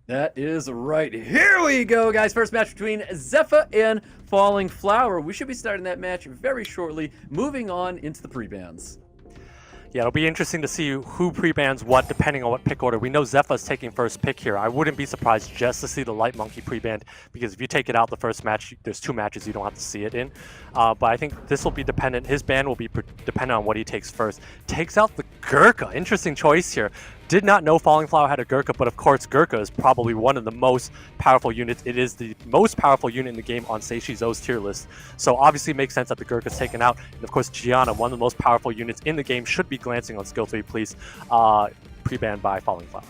That is right. Here we go, guys. First match between ZEFA and FALLINGFLOWER. We should be starting that match very shortly, moving on into the pre-bans. Yeah, it'll be interesting to see who pre-bans what depending on what pick order. We know ZEFA is taking first pick here. I wouldn't be surprised just to see the Light Monkey pre-banned, because if you take it out the first match, there's 2 matches you don't have to see it in. But I think this will be dependent. His ban will be dependent on what he takes first. Takes out the Gurkha. Interesting choice here. Did not know FALLINGFLOWER had a Gurkha, but of course Gurkha is probably one of the most powerful units. It is the most powerful unit in the game on Seishizo's tier list. So obviously it makes sense that the Gurkha is taken out. And of course Gianna, one of the most powerful units in the game, should be glancing on skill 3, please. Pre-banned by FALLINGFLOWER.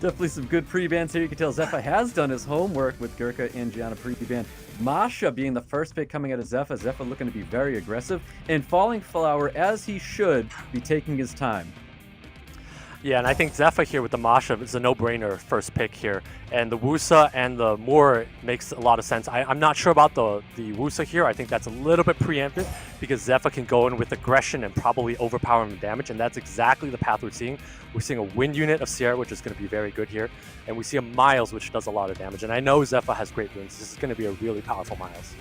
Definitely some good pre-bans here. You can tell ZEFA has done his homework with Gurkha and Gianna pre-ban. Masha being the first pick coming out of ZEFA. ZEFA looking to be very aggressive. And FALLINGFLOWER, as he should, be taking his time. Yeah, and I think ZEFA here with the Masha is a no-brainer first pick here. And the Wusa and the Moor makes a lot of sense. I'm not sure about the Wusa here. I think that's a little bit preemptive because ZEFA can go in with aggression and probably overpower him damage, and that's exactly the path we're seeing. We're seeing a wind unit of Sierra, which is going to be very good here. And we see a Miles, which does a lot of damage. And I know ZEFA has great runes. This is going to be a really powerful Miles.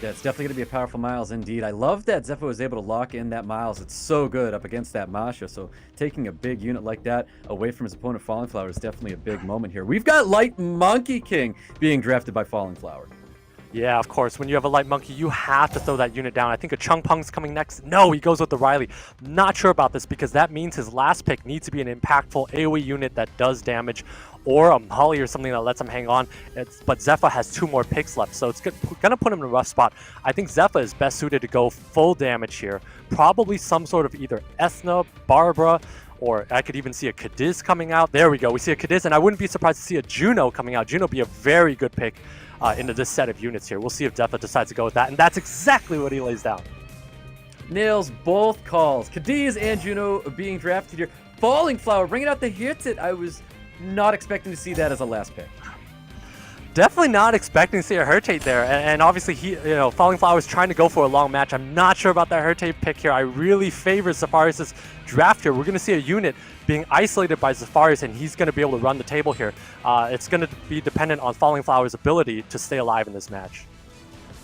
Yeah, it's definitely going to be a powerful Miles indeed. I love that ZEFA was able to lock in that Miles. It's so good up against that Masha. So taking a big unit like that away from his opponent FALLINGFLOWER is definitely a big moment here. We've got Light Monkey King being drafted by FALLINGFLOWER. Yeah, of course. When you have a Light Monkey, you have to throw that unit down. I think a Chung Pung's coming next. No, he goes with the Riley. Not sure about this because that means his last pick needs to be an impactful AoE unit that does damage, or a Molly or something that lets him hang on. But ZEFA has 2 more picks left, so it's going to put him in a rough spot. I think ZEFA is best suited to go full damage here. Probably some sort of either Esna, Barbara, or I could even see a Cadiz coming out. There we go. We see a Cadiz, and I wouldn't be surprised to see a Juno coming out. Juno would be a very good pick into this set of units here. We'll see if ZEFA decides to go with that, and that's exactly what he lays down. Nails both calls. Cadiz and Juno being drafted here. FALLINGFLOWER bringing out the hits. I was not expecting to see that as a last pick. Definitely not expecting to see a Hurtate there, and obviously FALLINGFLOWER is trying to go for a long match. I'm not sure about that Hurtate pick here. I really favor Zafarius' draft here. We're going to see a unit being isolated by Zafarius, and he's going to be able to run the table here. It's going to be dependent on FALLINGFLOWER's ability to stay alive in this match.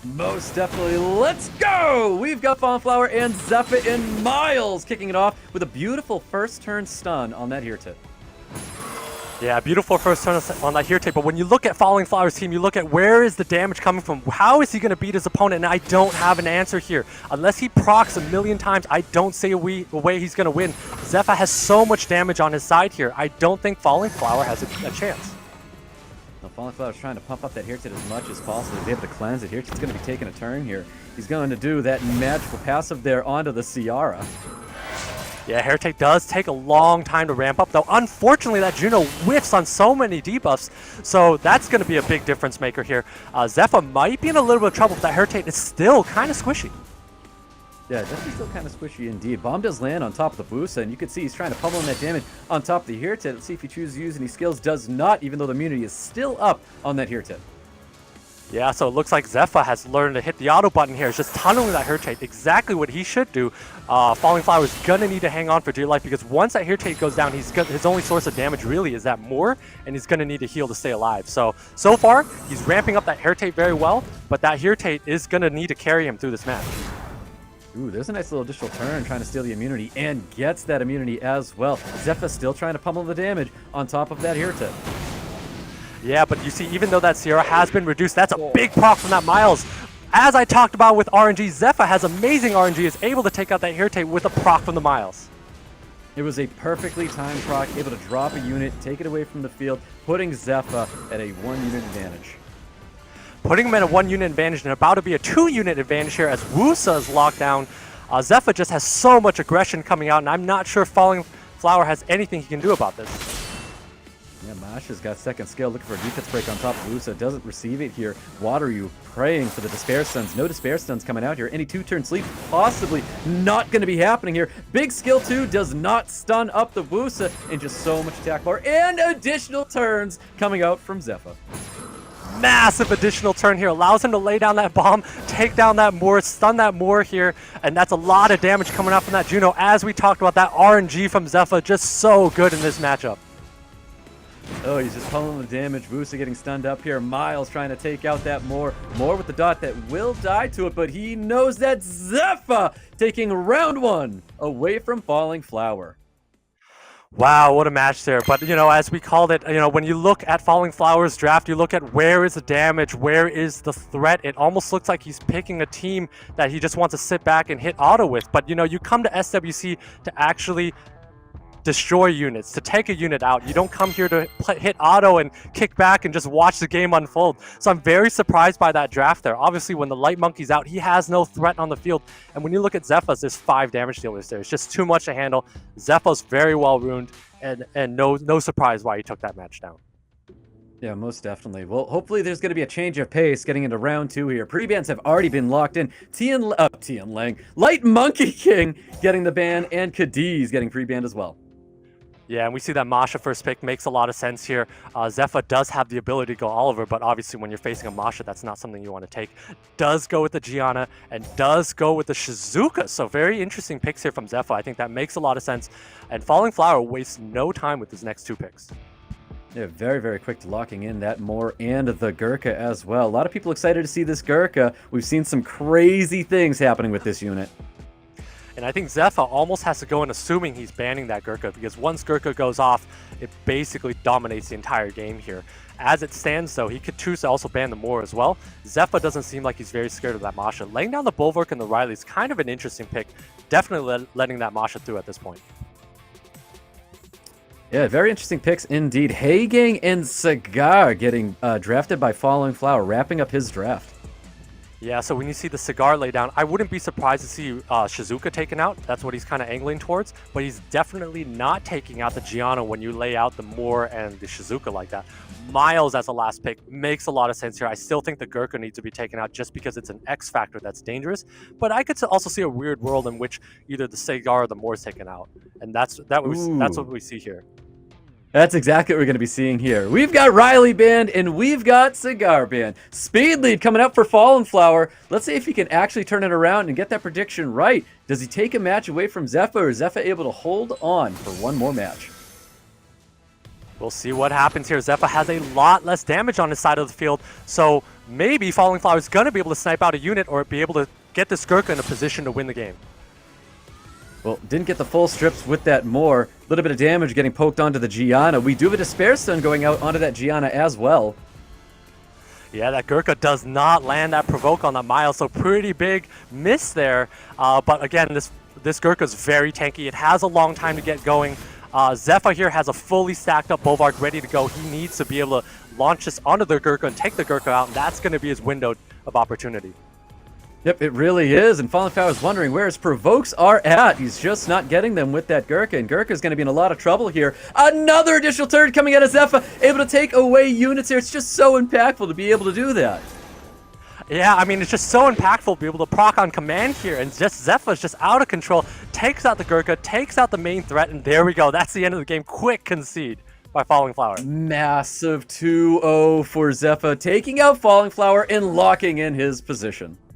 Most definitely. Let's go! We've got FALLINGFLOWER and ZEFA and Miles kicking it off with a beautiful first turn stun on that Hurtate. Yeah, beautiful first turn on that Hurtate, but when you look at FALLINGFLOWER's team, you look at where is the damage coming from? How is he going to beat his opponent? And I don't have an answer here. Unless he procs a million times, I don't see a way he's going to win. ZEFA has so much damage on his side here. I don't think FALLINGFLOWER has a chance. Well, FALLINGFLOWER is trying to pump up that Hurtate as much as possible. He's able to cleanse it. Hurtate's going to be taking a turn here. He's going to do that magical passive there onto the Ciara. Yeah, Hurtate does take a long time to ramp up, though unfortunately that Juno whiffs on so many debuffs, so that's going to be a big difference maker here. ZEFA might be in a little bit of trouble, but that Hurtate is still kind of squishy. Yeah, definitely still kind of squishy indeed. Bomb does land on top of the Busa, and you can see he's trying to pummel in that damage on top of the Hurtate. Let's see if he chooses to use any skills. Does not, even though the immunity is still up on that Hurtate. Yeah, so it looks like ZEFA has learned to hit the auto button here. It's just tunneling that Hurtate. Exactly what he should do. FALLINGFLOWER is going to need to hang on for dear life because once that Hurtate goes down, his only source of damage really is that Moor, and he's going to need to heal to stay alive. So far, he's ramping up that Hurtate very well, but that Hurtate is going to need to carry him through this match. Ooh, there's a nice little additional turn trying to steal the immunity and gets that immunity as well. ZEFA still trying to pummel the damage on top of that Hurtate. Yeah, but you see, even though that Sierra has been reduced, that's a big proc from that Miles. As I talked about with RNG, ZEFA has amazing RNG, is able to take out that Hurtate with a proc from the Miles. It was a perfectly timed proc, able to drop a unit, take it away from the field, putting ZEFA at a 1-unit advantage. Putting him at a 1-unit advantage and about to be a 2-unit advantage here as Wusa is locked down. ZEFA just has so much aggression coming out, and I'm not sure FALLINGFLOWER has anything he can do about this. Yeah, Masha's got second skill, looking for a defense break on top of Wusa. Doesn't receive it here. Wateryu praying for the Despair Stuns. No Despair Stuns coming out here. Any 2-turn sleep possibly not going to be happening here. Big skill 2 does not stun up the Wusa, and just so much attack power and additional turns coming out from ZEFA. Massive additional turn here. Allows him to lay down that bomb, take down that Moor, stun that Moor here, and that's a lot of damage coming out from that Juno. As we talked about, that RNG from ZEFA just so good in this matchup. Oh, he's just pulling the damage. Vusa getting stunned up here. Miles trying to take out that more with the dot that will die to it, but he knows that ZEFA taking round 1 away from Falling Flower. Wow, what a match there. But, you know, as we called it, you know, when you look at Falling Flower's draft, you look at where is the damage, where is the threat. It almost looks like he's picking a team that he just wants to sit back and hit auto with. But, you know, you come to SWC to actually destroy units, to take a unit out. You don't come here to hit auto and kick back and just watch the game unfold. So I'm very surprised by that draft there. Obviously, when the Light Monkey's out, he has no threat on the field. And when you look at ZEFA's, there's 5 damage dealers there. It's just too much to handle. ZEFA's very well ruined, and no surprise why he took that match down. Yeah, most definitely. Well, hopefully there's going to be a change of pace getting into round 2 here. Pre-bans have already been locked in. Tian Lang, Light Monkey King getting the ban, and Cadiz getting pre-banned as well. Yeah, and we see that Masha first pick makes a lot of sense here. ZEFA does have the ability to go Oliver, but obviously when you're facing a Masha, that's not something you want to take. Does go with the Gianna, and does go with the Shizuka. So very interesting picks here from ZEFA. I think that makes a lot of sense. And Falling Flower wastes no time with his next 2 picks. Yeah, very, very quick to locking in that more and the Gurkha as well. A lot of people excited to see this Gurkha. We've seen some crazy things happening with this unit. And I think ZEFA almost has to go in assuming he's banning that Gurkha, because once Gurkha goes off, it basically dominates the entire game here. As it stands, though, he could choose to also ban the Moor as well. ZEFA doesn't seem like he's very scared of that Masha. Laying down the Bulwark and the Riley is kind of an interesting pick. Definitely letting that Masha through at this point. Yeah, very interesting picks indeed. Heigang and Cigar getting drafted by Falling Flower, wrapping up his draft. Yeah, so when you see the Cigar lay down, I wouldn't be surprised to see Shizuka taken out. That's what he's kind of angling towards. But he's definitely not taking out the Gianna when you lay out the Moor and the Shizuka like that. Miles as a last pick makes a lot of sense here. I still think the Gurkha needs to be taken out just because it's an X factor that's dangerous. But I could also see a weird world in which either the Cigar or the Moor is taken out. And that's what we see here. That's exactly what we're going to be seeing here. We've got Riley banned, and we've got Cigar banned. Speed lead coming up for Fallen Flower. Let's see if he can actually turn it around and get that prediction right. Does he take a match away from ZEFA, or is ZEFA able to hold on for one more match? We'll see what happens here. ZEFA has a lot less damage on his side of the field, so maybe Falling Flower is going to be able to snipe out a unit or be able to get this Gurkha in a position to win the game. Well, didn't get the full strips with that Moor. A little bit of damage getting poked onto the Gianna. We do have a Despair Stun going out onto that Gianna as well. Yeah, that Gurkha does not land that Provoke on that Miles, so pretty big miss there. But again, this Gurkha is very tanky. It has a long time to get going. ZEFA here has a fully stacked up Bulwark ready to go. He needs to be able to launch this onto the Gurkha and take the Gurkha out, and that's going to be his window of opportunity. Yep, it really is. And Fallen Flower is wondering where his Provokes are at. He's just not getting them with that Gurkha, and Gurkha's going to be in a lot of trouble here. Another additional turret coming out of ZEFA, able to take away units here. It's just so impactful to be able to do that. Yeah, I mean, it's just so impactful to be able to proc on command here, and just ZEFA's just out of control. Takes out the Gurkha, takes out the main threat, and there we go. That's the end of the game. Quick concede by Falling Flower. Massive 2-0 for ZEFA, taking out Falling Flower and locking in his position.